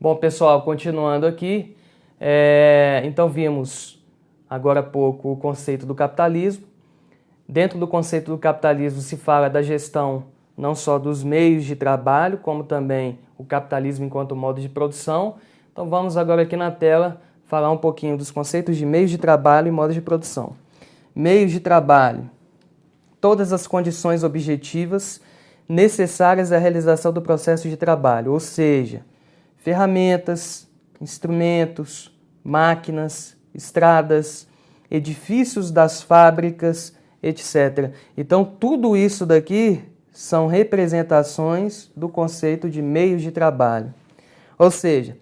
Bom, pessoal, continuando aqui, então vimos agora há pouco o conceito do capitalismo. Dentro do conceito do capitalismo se fala da gestão não só dos meios de trabalho, como também o capitalismo enquanto modo de produção. Então vamos agora aqui na tela falar um pouquinho dos conceitos de meios de trabalho e modos de produção. Meios de trabalho: todas as condições objetivas necessárias à realização do processo de trabalho, ou seja, ferramentas, instrumentos, máquinas, estradas, edifícios das fábricas, etc. Então, tudo isso daqui são representações do conceito de meios de trabalho. Ou seja,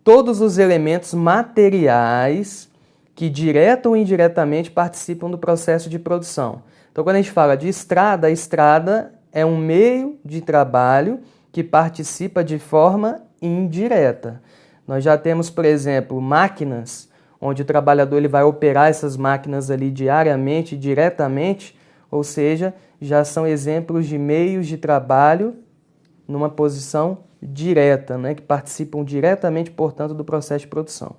todos os elementos materiais que direta ou indiretamente participam do processo de produção. Então, quando a gente fala de estrada, a estrada é um meio de trabalho que participa de forma indireta. Nós já temos, por exemplo, máquinas, onde o trabalhador ele vai operar essas máquinas ali diariamente, diretamente, ou seja, já são exemplos de meios de trabalho numa posição direta, né, que participam diretamente, portanto, do processo de produção.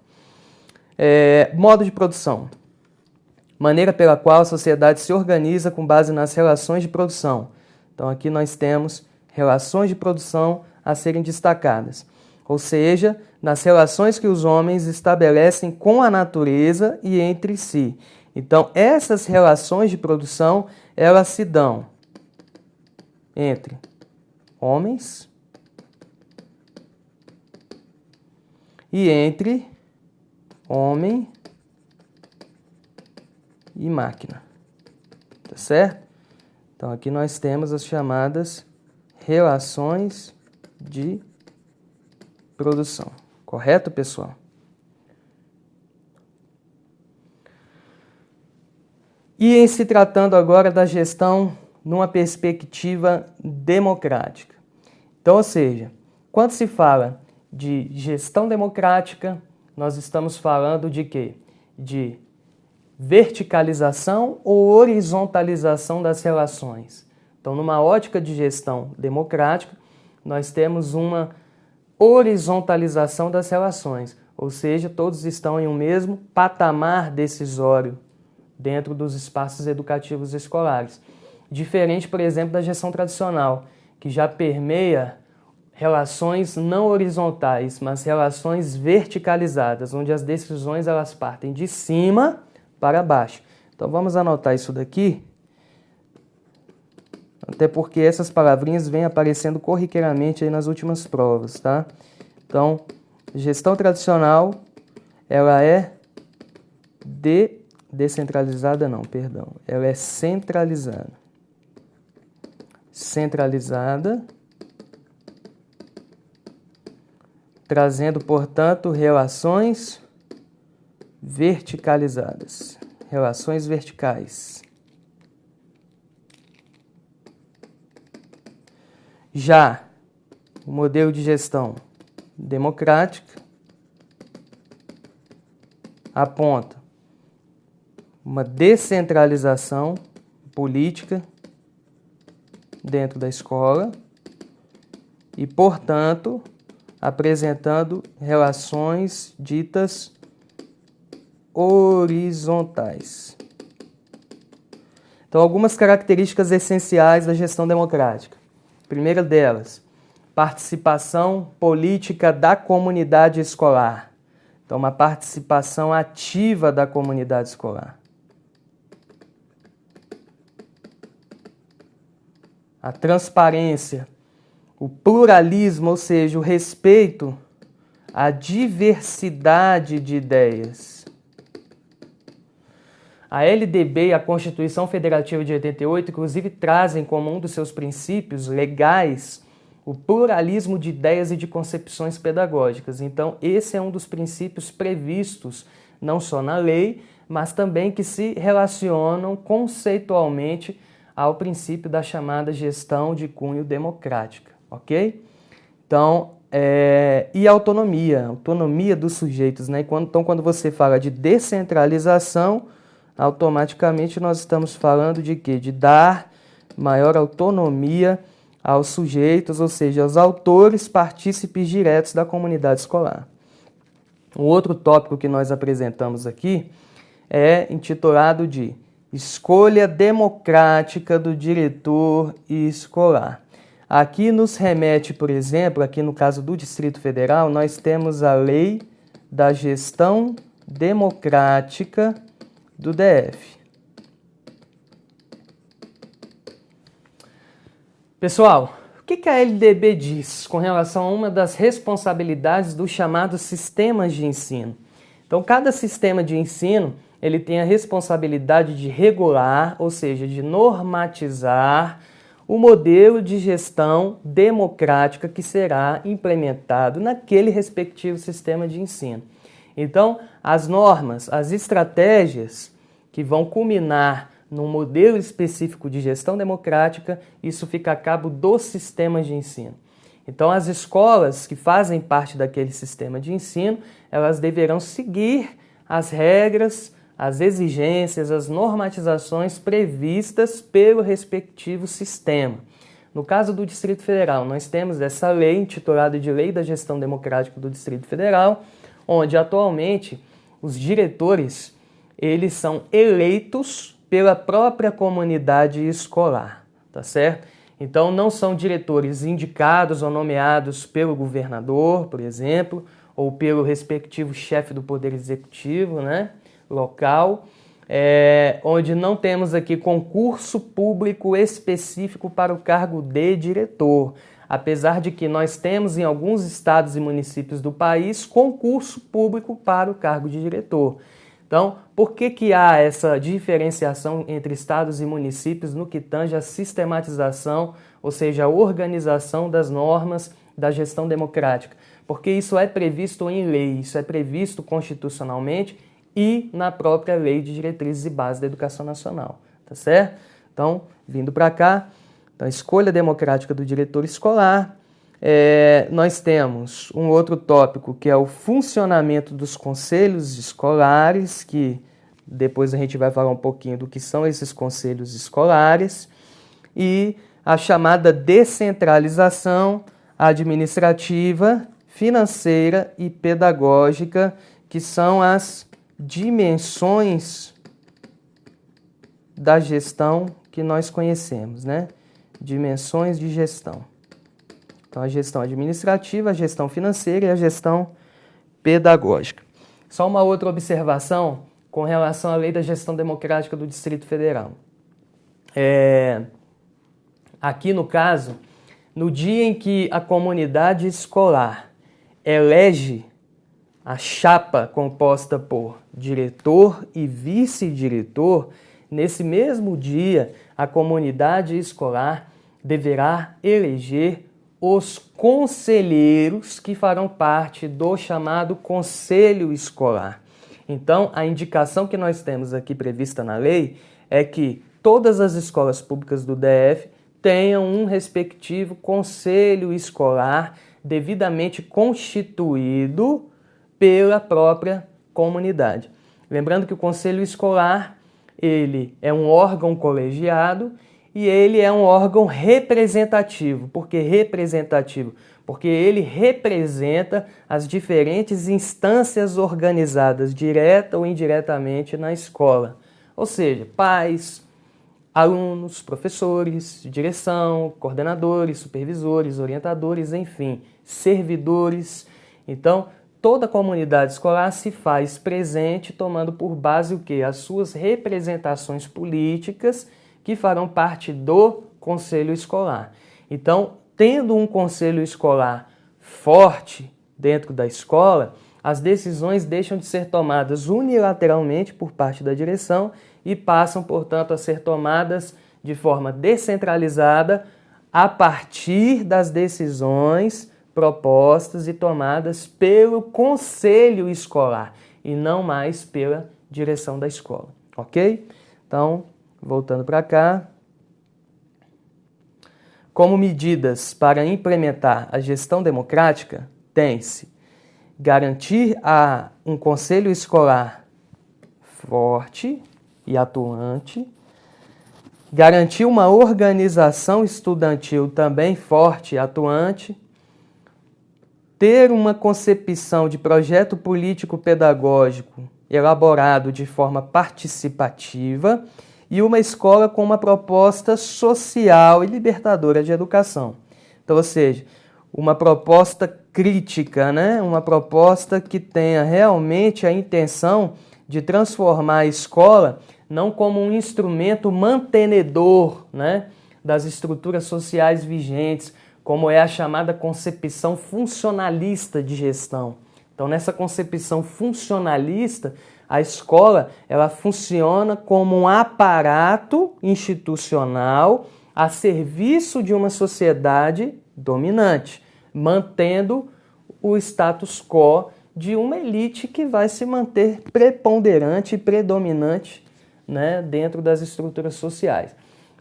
Modo de produção: maneira pela qual a sociedade se organiza com base nas relações de produção. Então, aqui nós temos relações de produção a serem destacadas, ou seja, nas relações que os homens estabelecem com a natureza e entre si. Então, essas relações de produção, elas se dão entre homens e entre homem e máquina, tá certo? Então, aqui nós temos as chamadas relações de produção. Correto, pessoal? E em se tratando agora da gestão numa perspectiva democrática. Então, ou seja, quando se fala de gestão democrática, nós estamos falando de quê? De verticalização ou horizontalização das relações. Então, numa ótica de gestão democrática, nós temos uma horizontalização das relações, ou seja, todos estão em um mesmo patamar decisório dentro dos espaços educativos escolares. Diferente, por exemplo, da gestão tradicional, que já permeia relações não horizontais, mas relações verticalizadas, onde as decisões elas partem de cima para baixo. Então vamos anotar isso daqui, até porque essas palavrinhas vêm aparecendo corriqueiramente aí nas últimas provas, tá? Então, gestão tradicional, ela é descentralizada não, perdão. Ela é centralizada. Centralizada, trazendo, portanto, relações verticalizadas, relações verticais. Já o modelo de gestão democrática aponta uma descentralização política dentro da escola e, portanto, apresentando relações ditas horizontais. Então, algumas características essenciais da gestão democrática. Primeira delas, participação política da comunidade escolar. Então, uma participação ativa da comunidade escolar. A transparência, o pluralismo, ou seja, o respeito à diversidade de ideias. A LDB e a Constituição Federativa de 88, inclusive, trazem como um dos seus princípios legais o pluralismo de ideias e de concepções pedagógicas. Então, esse é um dos princípios previstos, não só na lei, mas também que se relacionam conceitualmente ao princípio da chamada gestão de cunho democrática, ok? Então, e a autonomia dos sujeitos, né? Então, quando você fala de descentralização, automaticamente nós estamos falando de quê? De dar maior autonomia aos sujeitos, ou seja, aos autores partícipes diretos da comunidade escolar. Um outro tópico que nós apresentamos aqui é intitulado de Escolha Democrática do Diretor Escolar. Aqui nos remete, por exemplo, aqui no caso do Distrito Federal, nós temos a Lei da Gestão Democrática do DF. Pessoal, o que a LDB diz com relação a uma das responsabilidades dos chamados sistemas de ensino? Então, cada sistema de ensino ele tem a responsabilidade de regular, ou seja, de normatizar o modelo de gestão democrática que será implementado naquele respectivo sistema de ensino. Então, as normas, as estratégias que vão culminar num modelo específico de gestão democrática, isso fica a cabo dos sistemas de ensino. Então, as escolas que fazem parte daquele sistema de ensino, elas deverão seguir as regras, as exigências, as normatizações previstas pelo respectivo sistema. No caso do Distrito Federal, nós temos essa lei intitulada de Lei da Gestão Democrática do Distrito Federal, onde atualmente os diretores eles são eleitos pela própria comunidade escolar, tá certo? Então não são diretores indicados ou nomeados pelo governador, por exemplo, ou pelo respectivo chefe do Poder Executivo, né, local, onde não temos aqui concurso público específico para o cargo de diretor, apesar de que nós temos em alguns estados e municípios do país concurso público para o cargo de diretor. Então, por que há essa diferenciação entre estados e municípios no que tange a sistematização, ou seja, a organização das normas da gestão democrática? Porque isso é previsto em lei, isso é previsto constitucionalmente e na própria Lei de Diretrizes e Bases da Educação Nacional, tá certo? Então, vindo para cá, então, a escolha democrática do diretor escolar. Nós temos um outro tópico que é o funcionamento dos conselhos escolares, que depois a gente vai falar um pouquinho do que são esses conselhos escolares, e a chamada descentralização administrativa, financeira e pedagógica, que são as dimensões da gestão que nós conhecemos, né? Dimensões de gestão. Então, a gestão administrativa, a gestão financeira e a gestão pedagógica. Só uma outra observação com relação à Lei da Gestão Democrática do Distrito Federal. Aqui, no caso, no dia em que a comunidade escolar elege a chapa composta por diretor e vice-diretor, nesse mesmo dia, a comunidade escolar deverá eleger os conselheiros que farão parte do chamado conselho escolar. Então, a indicação que nós temos aqui prevista na lei é que todas as escolas públicas do DF tenham um respectivo conselho escolar devidamente constituído pela própria comunidade. Lembrando que o conselho escolar, ele é um órgão colegiado e ele é um órgão representativo. Por que representativo? Porque ele representa as diferentes instâncias organizadas, direta ou indiretamente, na escola. Ou seja, pais, alunos, professores, direção, coordenadores, supervisores, orientadores, enfim, servidores. Então, toda a comunidade escolar se faz presente, tomando por base o quê? As suas representações políticas que farão parte do conselho escolar. Então, tendo um conselho escolar forte dentro da escola, as decisões deixam de ser tomadas unilateralmente por parte da direção e passam, portanto, a ser tomadas de forma descentralizada a partir das decisões propostas e tomadas pelo conselho escolar e não mais pela direção da escola, ok? Então, voltando para cá, como medidas para implementar a gestão democrática, tem-se garantir um conselho escolar forte e atuante, garantir uma organização estudantil também forte e atuante, ter uma concepção de projeto político-pedagógico elaborado de forma participativa e uma escola com uma proposta social e libertadora de educação. Então, ou seja, uma proposta crítica, né? Uma proposta que tenha realmente a intenção de transformar a escola não como um instrumento mantenedor, né, das estruturas sociais vigentes, como é a chamada concepção funcionalista de gestão. Então, nessa concepção funcionalista, a escola ela funciona como um aparato institucional a serviço de uma sociedade dominante, mantendo o status quo de uma elite que vai se manter preponderante e predominante, né, dentro das estruturas sociais.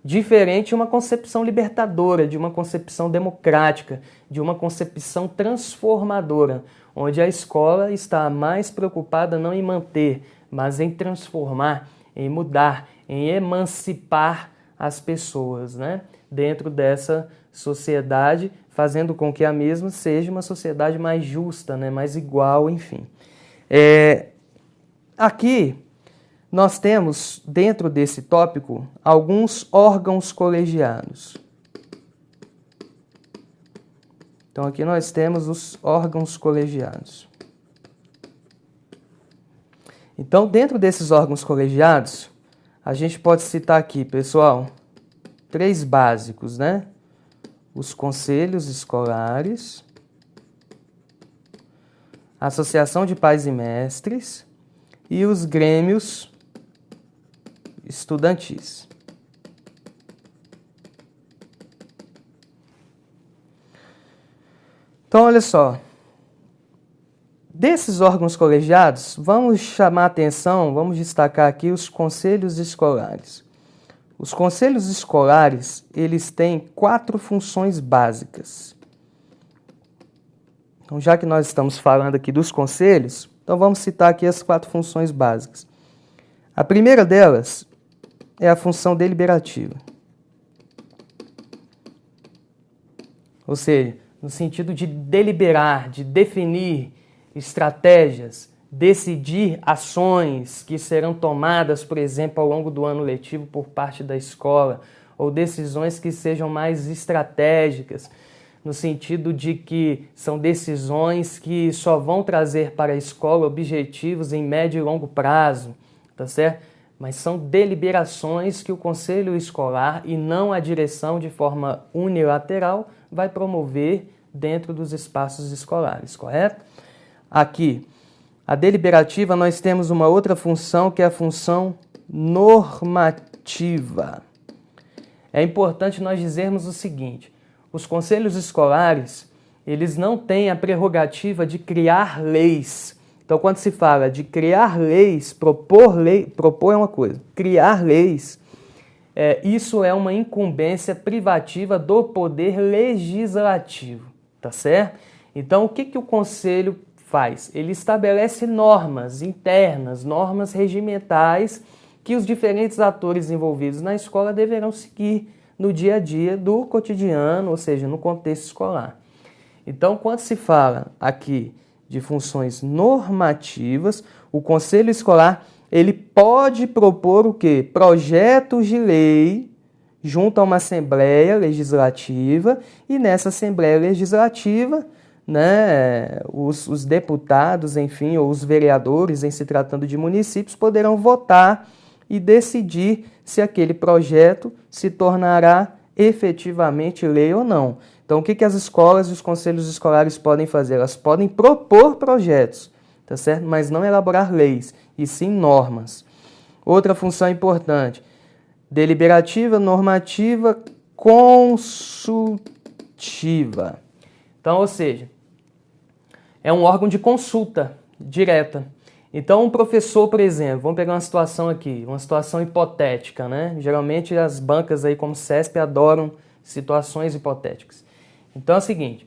Diferente de uma concepção libertadora, de uma concepção democrática, de uma concepção transformadora, onde a escola está mais preocupada não em manter, mas em transformar, em mudar, em emancipar as pessoas, né, dentro dessa sociedade, fazendo com que a mesma seja uma sociedade mais justa, né, mais igual, enfim. Aqui nós temos, dentro desse tópico, alguns órgãos colegiados. Então, aqui nós temos os órgãos colegiados. Então, dentro desses órgãos colegiados, a gente pode citar aqui, pessoal, 3 básicos, né? Os conselhos escolares, a associação de pais e mestres e os grêmios estudantis. Então, olha só, desses órgãos colegiados, vamos chamar a atenção, vamos destacar aqui os conselhos escolares. Os conselhos escolares, eles têm 4 funções básicas. Então, já que nós estamos falando aqui dos conselhos, então vamos citar aqui as 4 funções básicas. A primeira delas é a função deliberativa. Ou seja, no sentido de deliberar, de definir estratégias, decidir ações que serão tomadas, por exemplo, ao longo do ano letivo por parte da escola, ou decisões que sejam mais estratégicas, no sentido de que são decisões que só vão trazer para a escola objetivos em médio e longo prazo, tá certo? Mas são deliberações que o conselho escolar e não a direção de forma unilateral vai promover dentro dos espaços escolares, correto? Aqui, a deliberativa, nós temos uma outra função que é a função normativa. É importante nós dizermos o seguinte: os conselhos escolares, eles não têm a prerrogativa de criar leis. Então, quando se fala de criar leis, propor é uma coisa, criar leis, isso é uma incumbência privativa do poder legislativo, tá certo? Então, o que o conselho faz? Ele estabelece normas internas, normas regimentais que os diferentes atores envolvidos na escola deverão seguir no dia a dia do cotidiano, ou seja, no contexto escolar. Então, quando se fala aqui de funções normativas, o conselho escolar ele pode propor o quê? Projetos de lei junto a uma assembleia legislativa, e nessa assembleia legislativa, né, os deputados, enfim, ou os vereadores, em se tratando de municípios, poderão votar e decidir se aquele projeto se tornará efetivamente lei ou não. Então, o que as escolas e os conselhos escolares podem fazer? Elas podem propor projetos, tá certo? Mas não elaborar leis, e sim normas. Outra função importante: deliberativa, normativa, consultiva. Então, ou seja, é um órgão de consulta direta. Então, um professor, por exemplo, vamos pegar uma situação aqui, uma situação hipotética, né? Geralmente as bancas aí como CESP adoram situações hipotéticas. Então é o seguinte: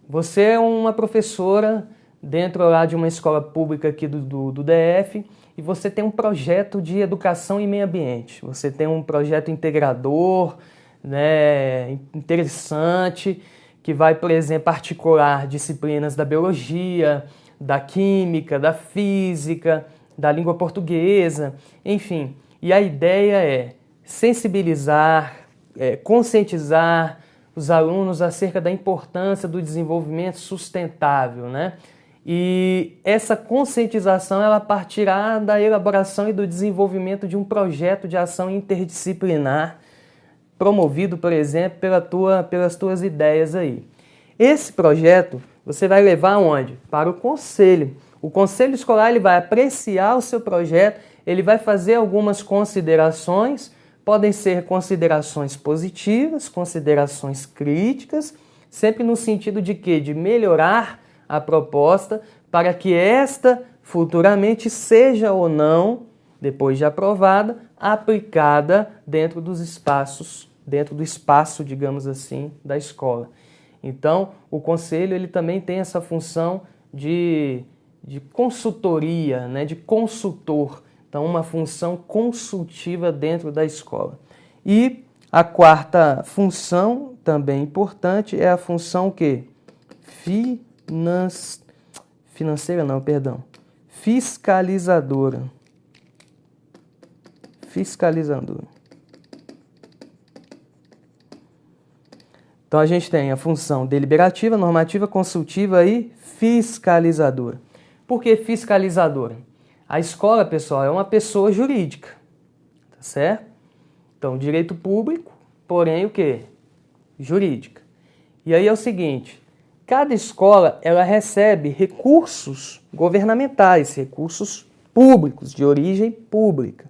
você é uma professora dentro lá de uma escola pública aqui do DF e você tem um projeto de educação e meio ambiente. Você tem um projeto integrador, né, interessante, que vai, por exemplo, articular disciplinas da biologia, da química, da física, da língua portuguesa, enfim. E a ideia é sensibilizar, conscientizar os alunos acerca da importância do desenvolvimento sustentável, né? E essa conscientização ela partirá da elaboração e do desenvolvimento de um projeto de ação interdisciplinar promovido, por exemplo, pelas tuas ideias aí. Esse projeto você vai levar aonde? Para o conselho. O conselho escolar ele vai apreciar o seu projeto, ele vai fazer algumas considerações, podem ser considerações positivas, considerações críticas, sempre no sentido de quê? De melhorar a proposta para que esta futuramente seja ou não, depois de aprovada, aplicada dentro dos espaços, dentro do espaço, digamos assim, da escola. Então, o conselho ele também tem essa função de consultoria, né, de consultor. Então, uma função consultiva dentro da escola. E a quarta função, também importante, é a função que? Fiscalizadora. Então, a gente tem a função deliberativa, normativa, consultiva e fiscalizadora. Por que fiscalizadora? A escola, pessoal, é uma pessoa jurídica, tá certo? Então, direito público, porém o quê? Jurídica. E aí é o seguinte, cada escola ela recebe recursos governamentais, recursos públicos, de origem pública.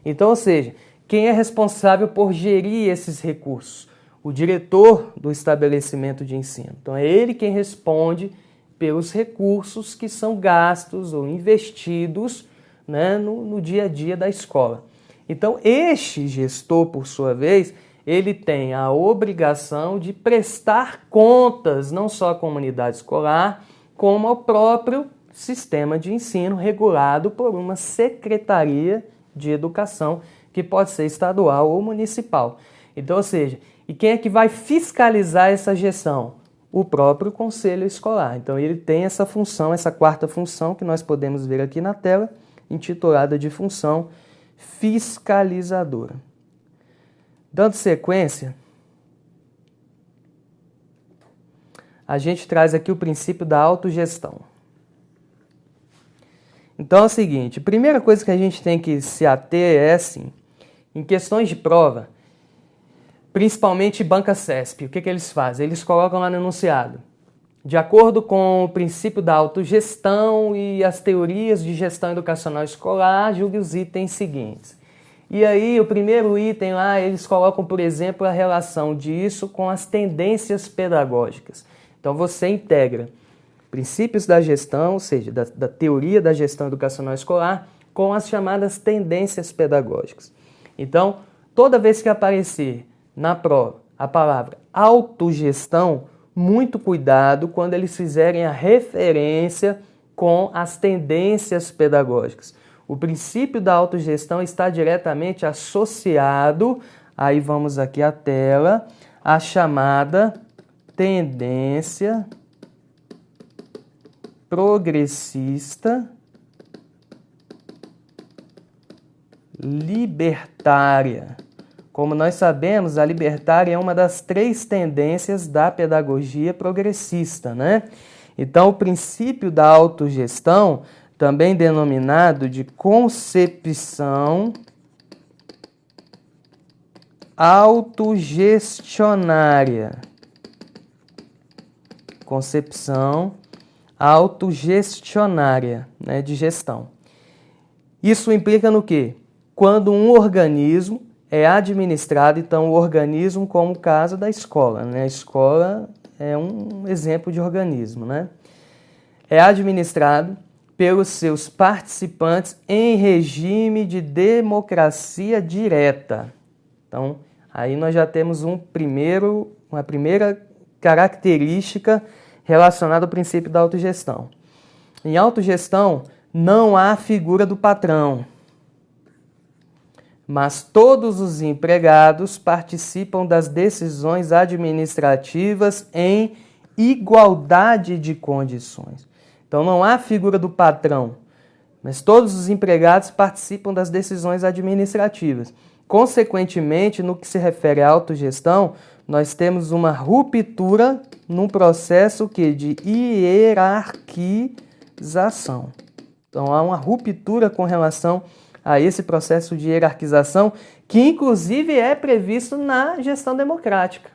Então, ou seja, quem é responsável por gerir esses recursos? O diretor do estabelecimento de ensino. Então, é ele quem responde pelos recursos que são gastos ou investidos, né, no dia a dia da escola. Então, este gestor, por sua vez, ele tem a obrigação de prestar contas não só à comunidade escolar, como ao próprio sistema de ensino regulado por uma secretaria de educação, que pode ser estadual ou municipal. Então, ou seja, e quem é que vai fiscalizar essa gestão? O próprio conselho escolar. Então, ele tem essa função, essa quarta função, que nós podemos ver aqui na tela, intitulada de função fiscalizadora. Dando sequência, a gente traz aqui o princípio da autogestão. Então, é o seguinte, a primeira coisa que a gente tem que se ater é, assim, em questões de prova, principalmente banca CESP, o que eles fazem? Eles colocam lá no enunciado, de acordo com o princípio da autogestão e as teorias de gestão educacional escolar, julgue os itens seguintes. E aí, o primeiro item lá, eles colocam, por exemplo, a relação disso com as tendências pedagógicas. Então, você integra princípios da gestão, ou seja, da teoria da gestão educacional escolar, com as chamadas tendências pedagógicas. Então, toda vez que aparecer na prova a palavra autogestão, muito cuidado quando eles fizerem a referência com as tendências pedagógicas. O princípio da autogestão está diretamente associado, aí vamos aqui à tela, a chamada tendência progressista libertária. Como nós sabemos, a libertária é uma das 3 tendências da pedagogia progressista, né? Então, o princípio da autogestão, também denominado de concepção autogestionária. Concepção autogestionária, né, de gestão. Isso implica no quê? Quando um organismo é administrado, então o organismo como o caso da escola, né? A escola é um exemplo de organismo, né? É administrado pelos seus participantes em regime de democracia direta. Então, aí nós já temos uma primeira característica relacionada ao princípio da autogestão. Em autogestão, não há figura do patrão, mas todos os empregados participam das decisões administrativas em igualdade de condições. Então não há figura do patrão, mas todos os empregados participam das decisões administrativas. Consequentemente, no que se refere à autogestão, nós temos uma ruptura num processo de hierarquização. Então há uma ruptura com relação a esse processo de hierarquização, que inclusive é previsto na gestão democrática.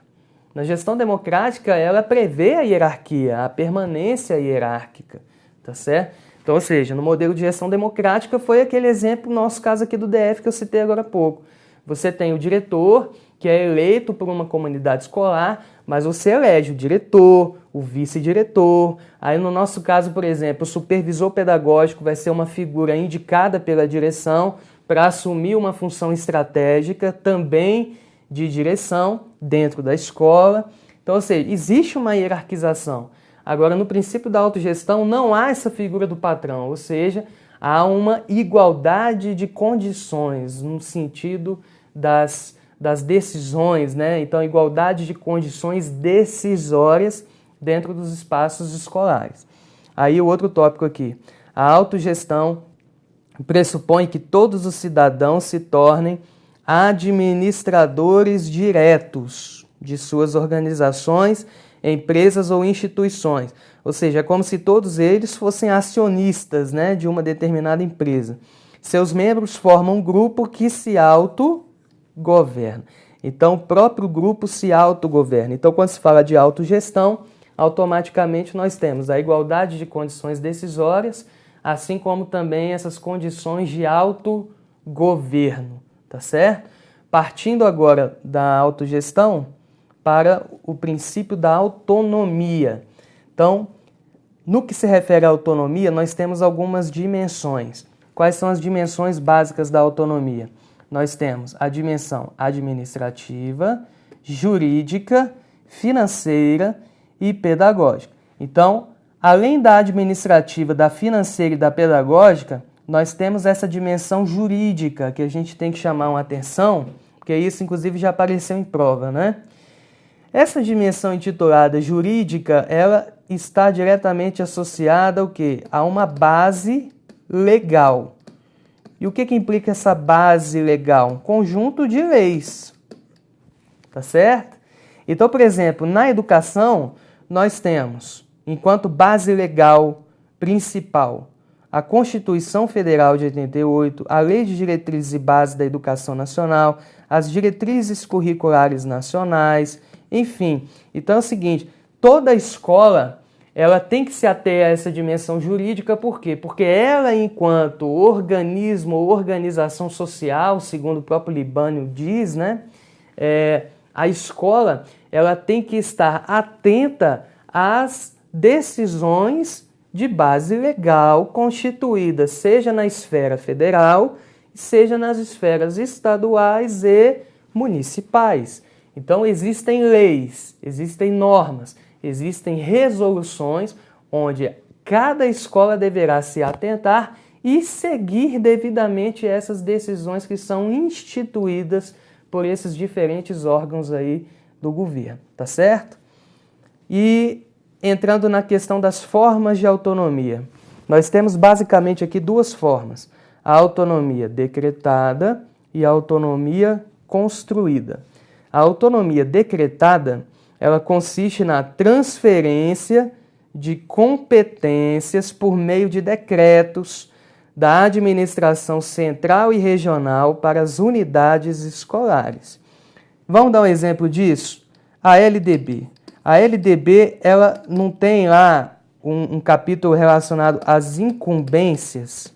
Na gestão democrática, ela prevê a hierarquia, a permanência hierárquica, tá certo? Então, ou seja, no modelo de gestão democrática foi aquele exemplo, nosso caso aqui do DF que eu citei agora há pouco. Você tem o diretor, que é eleito por uma comunidade escolar, mas você elege o diretor, o vice-diretor. Aí, no nosso caso, por exemplo, o supervisor pedagógico vai ser uma figura indicada pela direção para assumir uma função estratégica também de direção dentro da escola. Então, ou seja, existe uma hierarquização. Agora, no princípio da autogestão, não há essa figura do patrão, ou seja, há uma igualdade de condições no sentido das decisões, né? Então, igualdade de condições decisórias dentro dos espaços escolares. Aí o outro tópico aqui, a autogestão pressupõe que todos os cidadãos se tornem administradores diretos de suas organizações, empresas ou instituições. Ou seja, é como se todos eles fossem acionistas, né, de uma determinada empresa. Seus membros formam um grupo que se autogoverna. Então, o próprio grupo se autogoverna. Então, quando se fala de autogestão, automaticamente nós temos a igualdade de condições decisórias, assim como também essas condições de autogoverno, tá certo? Partindo agora da autogestão para o princípio da autonomia. Então, no que se refere à autonomia, nós temos algumas dimensões. Quais são as dimensões básicas da autonomia? Nós temos a dimensão administrativa, jurídica, financeira e pedagógica. Então, além da administrativa, da financeira e da pedagógica, nós temos essa dimensão jurídica que a gente tem que chamar uma atenção, porque isso inclusive já apareceu em prova, né? Essa dimensão intitulada jurídica, ela está diretamente associada ao quê? A uma base legal. E o que implica essa base legal? Um conjunto de leis, tá certo? Então, por exemplo, na educação, nós temos, enquanto base legal principal, a Constituição Federal de 88, a Lei de Diretrizes e Bases da Educação Nacional, as diretrizes curriculares nacionais, enfim. Então é o seguinte, toda escola ela tem que se ater a essa dimensão jurídica, por quê? Porque ela, enquanto organismo ou organização social, segundo o próprio Libânio diz, né, a escola ela tem que estar atenta às decisões de base legal constituídas, seja na esfera federal, seja nas esferas estaduais e municipais. Então existem leis, existem normas, existem resoluções onde cada escola deverá se atentar e seguir devidamente essas decisões que são instituídas por esses diferentes órgãos aí do governo, tá certo? E entrando na questão das formas de autonomia, nós temos basicamente aqui duas formas, a autonomia decretada e a autonomia construída. A autonomia decretada, ela consiste na transferência de competências por meio de decretos da administração central e regional para as unidades escolares. Vamos dar um exemplo disso? A LDB. A LDB, ela não tem lá um capítulo relacionado às incumbências.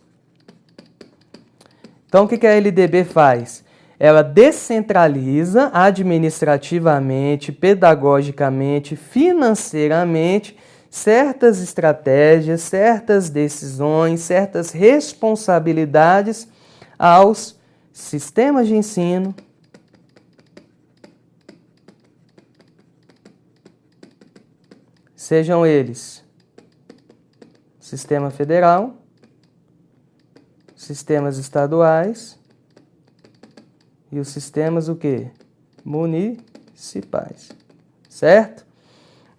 Então, o que a LDB faz? Ela descentraliza administrativamente, pedagogicamente, financeiramente, certas estratégias, certas decisões, certas responsabilidades aos sistemas de ensino, sejam eles sistema federal sistemas estaduais e os sistemas o quê? Municipais, certo?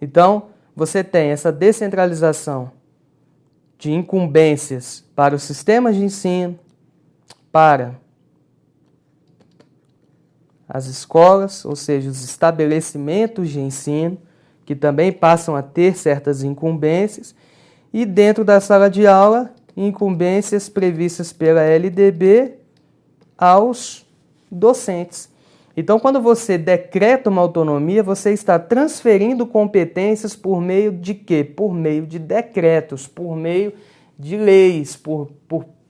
Então, você tem essa descentralização de incumbências para os sistemas de ensino, para as escolas, ou seja, os estabelecimentos de ensino, que também passam a ter certas incumbências, e dentro da sala de aula, incumbências previstas pela LDB aos docentes. Então, quando você decreta uma autonomia, você está transferindo competências por meio de quê? Por meio de decretos, por meio de leis, por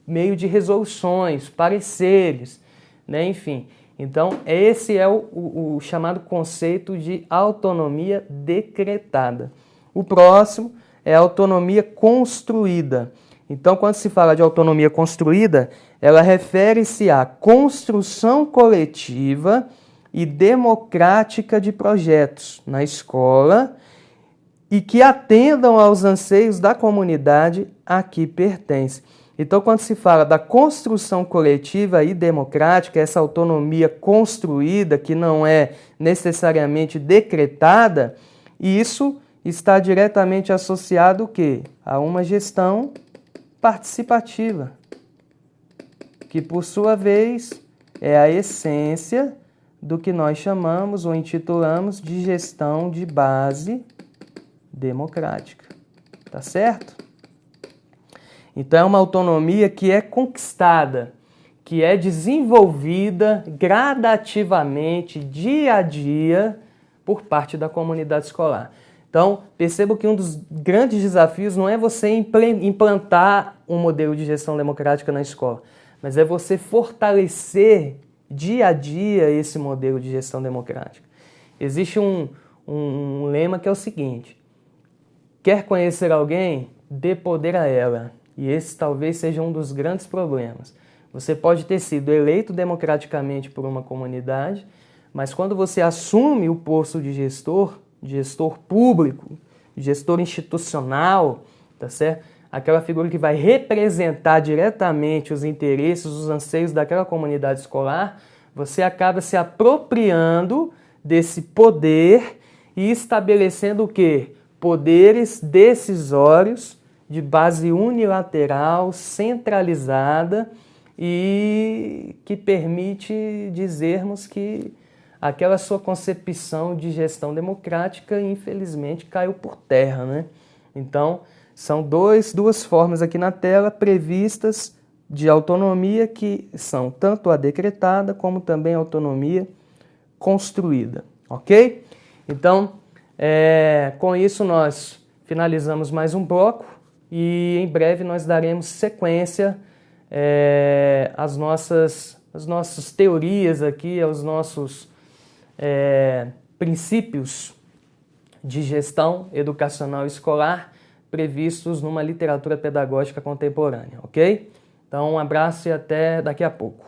meio de resoluções, pareceres, né? Enfim. Então, esse é o chamado conceito de autonomia decretada. O próximo é a autonomia construída. Então, quando se fala de autonomia construída, ela refere-se à construção coletiva e democrática de projetos na escola e que atendam aos anseios da comunidade a que pertence. Então, quando se fala da construção coletiva e democrática, essa autonomia construída, que não é necessariamente decretada, isso está diretamente associado o quê? A uma gestão participativa, que por sua vez é a essência do que nós chamamos ou intitulamos de gestão de base democrática. Tá certo? Então é uma autonomia que é conquistada, que é desenvolvida gradativamente, dia a dia, por parte da comunidade escolar. Então, perceba que um dos grandes desafios não é você implantar um modelo de gestão democrática na escola, mas é você fortalecer dia a dia esse modelo de gestão democrática. Existe um lema que é o seguinte: quer conhecer alguém? Dê poder a ela. E esse talvez seja um dos grandes problemas. Você pode ter sido eleito democraticamente por uma comunidade, mas quando você assume o posto de gestor público, gestor institucional, tá certo? Aquela figura que vai representar diretamente os interesses, os anseios daquela comunidade escolar, você acaba se apropriando desse poder e estabelecendo o quê? Poderes decisórios de base unilateral, centralizada e que permite dizermos que aquela sua concepção de gestão democrática, infelizmente, caiu por terra, né? Então, são duas formas aqui na tela previstas de autonomia que são tanto a decretada como também a autonomia construída, ok? Então, com isso nós finalizamos mais um bloco e em breve nós daremos sequência às nossas teorias aqui, aos nossos princípios de gestão educacional escolar previstos numa literatura pedagógica contemporânea, ok? Então, um abraço e até daqui a pouco.